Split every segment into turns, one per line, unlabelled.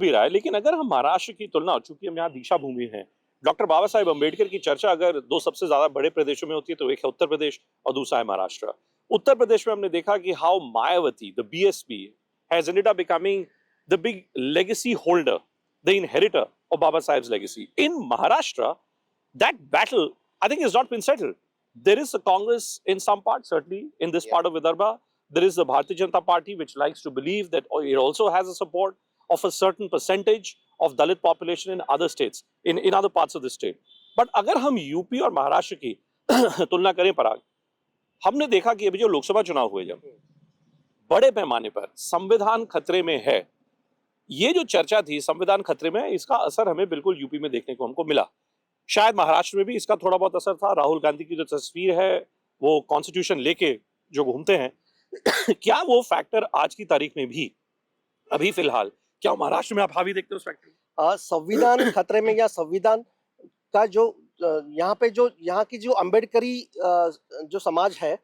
भी रहा है, लेकिन अगर हम महाराष्ट्र की तुलना, चूंकि हम यहाँ दीक्षा भूमि हैं, डॉक्टर बाबा साहेब अम्बेडकर की चर्चा अगर दो सबसे ज्यादा बड़े प्रदेशों में होती है तो एक है उत्तर प्रदेश और दूसरा है महाराष्ट्र। उत्तर प्रदेश में हमने देखा कि how Mayawati, the BSP, has ended up becoming the big legacy holder, the inheritor of Baba Saheb's legacy. In Maharashtra, that battle, I think, has not been settled. There is a Congress in some parts, certainly in this part of Vidarbha. There is the Bharatiya Janata Party, which likes to believe that it also has a support of a certain percentage of Dalit population in other states, in other parts of the state. But अगर हम UP और महाराष्ट्र की तुलना करें पराग, हमने देखा कि अभी जो लोकसभा चुनाव हुए, जब बड़े पैमाने पर संविधान खतरे में है, ये जो चर्चा थी संविधान खतरे में, इसका असर हमें बिल्कुल यूपी में देखने को हमको मिला। शायद महाराष्ट्र में भी इसका थोड़ा बहुत असर था। राहुल गांधी की जो तस्वीर है वो कॉन्स्टिट्यूशन लेके जो घूमते हैं, क्या वो फैक्टर आज की तारीख में भी, अभी फिलहाल, क्या महाराष्ट्र में आप हावी देखते हो उस फैक्टर?
संविधान खतरे में या संविधान का जो यहाँ पे जो यहाँ की जो अम्बेडकरी जो समाज है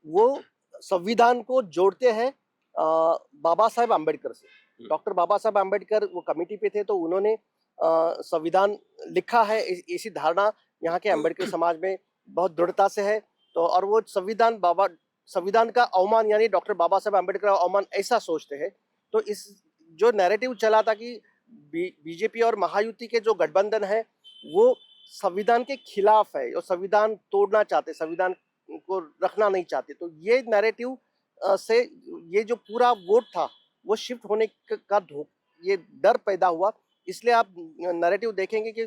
वो संविधान को जोड़ते हैं बाबा साहेब अम्बेडकर से। डॉक्टर बाबा साहेब अम्बेडकर वो कमेटी पे थे तो उन्होंने संविधान लिखा है। इसी धारणा यहाँ के अम्बेडकर समाज में बहुत दृढ़ता से है। तो और वो संविधान का अवमान यानी डॉक्टर बाबा साहेब अम्बेडकर का अवमान ऐसा सोचते हैं। तो इस जो नैरेटिव चला था कि बीजेपी और महायुति के जो गठबंधन है वो संविधान के खिलाफ है और संविधान तोड़ना चाहते, संविधान को रखना नहीं चाहते। तो ये नैरेटिव से ये जो पूरा वोट था वो शिफ्ट होने का ये डर पैदा हुआ। इसलिए आप नैरेटिव देखेंगे कि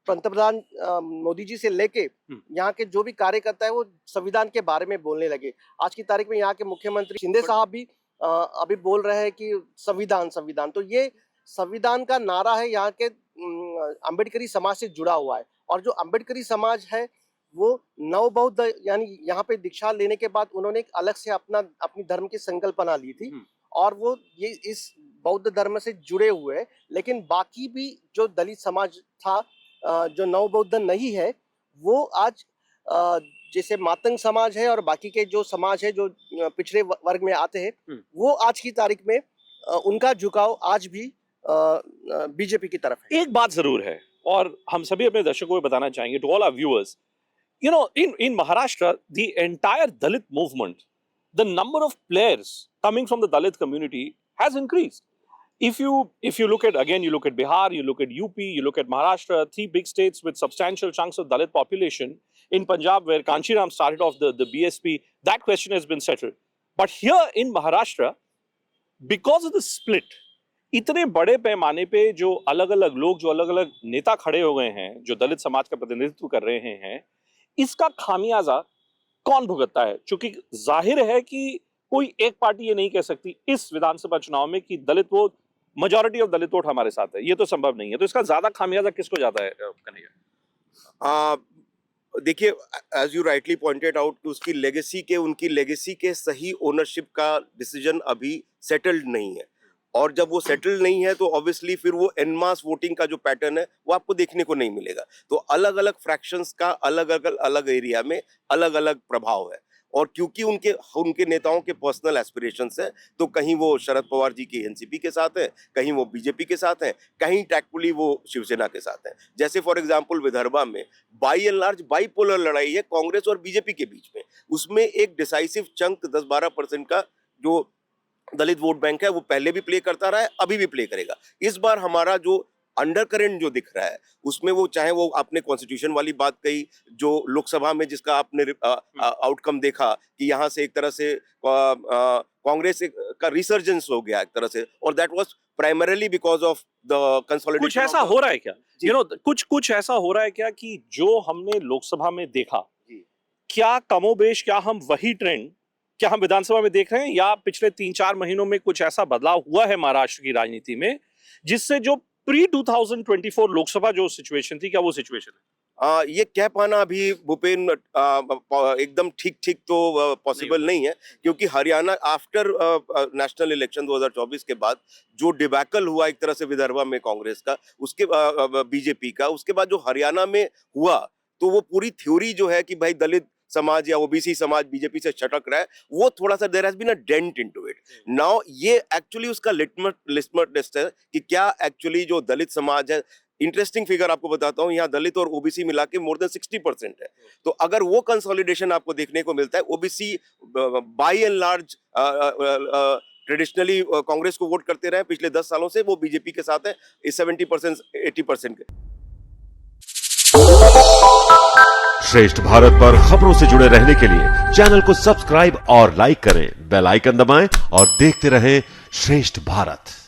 पंतप्रधान मोदी जी से लेके यहाँ के जो भी कार्यकर्ता है वो संविधान के बारे में बोलने लगे। आज की तारीख में यहाँ के मुख्यमंत्री शिंदे साहब भी अभी बोल रहे हैं कि संविधान संविधान। तो ये संविधान का नारा है, यहाँ के अम्बेडकरी समाज से जुड़ा हुआ है। और जो अम्बेडकरी समाज है वो नव बौद्ध यानी यहाँ पे दीक्षा लेने के बाद उन्होंने एक अलग से अपनी धर्म की संकल्पना ली थी और वो ये इस बौद्ध धर्म से जुड़े हुए हैं। लेकिन बाकी भी जो दलित समाज था जो नव बौद्ध नहीं है वो आज जैसे मातंग समाज है और बाकी के जो समाज है जो पिछड़े वर्ग में आते हैं वो आज की तारीख में उनका झुकाव आज भी बीजेपी की तरफ है।
एक बात जरूर है और हम सभी अपने दर्शकों को बताना चाहेंगे, to all our viewers, you know, in Maharashtra, the entire Dalit movement, the number of players coming from the Dalit community has increased. If you look at, again, you look at Bihar, you look at UP, you look at Maharashtra, three big states with substantial chunks of Dalit population. In Punjab, where Kanchiram started off the BSP, that question has been settled. But here in Maharashtra, because of the split, इतने बड़े पैमाने पे जो अलग अलग लोग, जो अलग अलग नेता खड़े हो गए हैं, जो दलित समाज का प्रतिनिधित्व कर रहे हैं, इसका खामियाजा कौन भुगतता है? क्योंकि जाहिर है कि कोई एक पार्टी ये नहीं कह सकती इस विधानसभा चुनाव में कि Dalit vote, majority of Dalit vote हमारे साथ है। ये तो संभव नहीं है। तो इसका ज्यादा खामियाजा किसको जाता है कन्हैया?
देखिए, as you rightly pointed out कि उनकी लेगेसी के सही ओनरशिप का डिसीजन अभी सेटल्ड नहीं है। और जब वो सेटल नहीं है तो ऑब्वियसली फिर वो एनमास वोटिंग का जो पैटर्न है वो आपको देखने को नहीं मिलेगा। तो अलग अलग फ्रैक्शंस का अलग एरिया में अलग अलग प्रभाव है। और क्योंकि उनके नेताओं के पर्सनल एस्पिरेशंस हैं तो कहीं वो शरद पवार जी की एनसीपी के साथ हैं, कहीं वो बीजेपी के साथ हैं, कहीं टैक्टफुली वो शिवसेना के साथ हैं। जैसे फॉर एग्जांपल विदर्भा में बाई एंड लार्ज बाईपोलर लड़ाई है कांग्रेस और बीजेपी के बीच में। उसमें एक डिसाइसिव चंक 10-12% का जो दलित वोट बैंक है वो पहले भी प्ले करता रहा है, अभी भी प्ले करेगा। इस बार हमारा जो अंडरकरेंट जो दिख रहा है उसमें वो चाहे वो आपने कॉन्स्टिट्यूशन वाली बात कही, जो लोकसभा में जिसका आपने आउटकम देखा कि यहाँ से एक तरह से कांग्रेस का रिसर्जेंस हो गया एक तरह से, और that was primarily because of the consolidation.
कुछ ऐसा हो रहा है क्या? कुछ ऐसा हो रहा है क्या कि जो हमने लोकसभा में देखा, क्या कमोबेश, क्या हम वही ट्रेंड क्या हम विधानसभा में देख रहे हैं, या पिछले 3-4 महीनों में कुछ ऐसा बदलाव हुआ है महाराष्ट्र की राजनीति में जिससे जो प्री 2024 लोकसभा जो सिचुएशन थी, क्या वो सिचुएशन है?
ये कह पाना अभी भूपेन एकदम ठीक तो पॉसिबल नहीं है, क्योंकि हरियाणा आफ्टर नेशनल इलेक्शन 2024 के बाद जो डिबैकल हुआ एक तरह से विदर्भा में कांग्रेस का, उसके बीजेपी का, उसके बाद जो हरियाणा में हुआ तो वो पूरी थ्योरी जो है कि भाई दलित समाज या ओबीसी समाज बीजेपी से छटक रहा है, वो थोड़ा सा there has been a dent into it. Now ये एक्चुअली उसका लिटमस टेस्ट है कि क्या एक्चुअली जो दलित समाज है, इंटरेस्टिंग फिगर आपको बताता हूं, यहाँ दलित और ओबीसी मिला के मोर देन 60% है। तो अगर वो कंसोलिडेशन आपको देखने को मिलता है, OBC by and large traditionally Congress को वोट करते रहे पिछले 10 सालों से, वो बीजेपी के साथ है, 70% 80% के।
श्रेष्ठ भारत पर खबरों से जुड़े रहने के लिए चैनल को सब्सक्राइब और लाइक करें, बेल आइकन दबाएं और देखते रहें श्रेष्ठ भारत।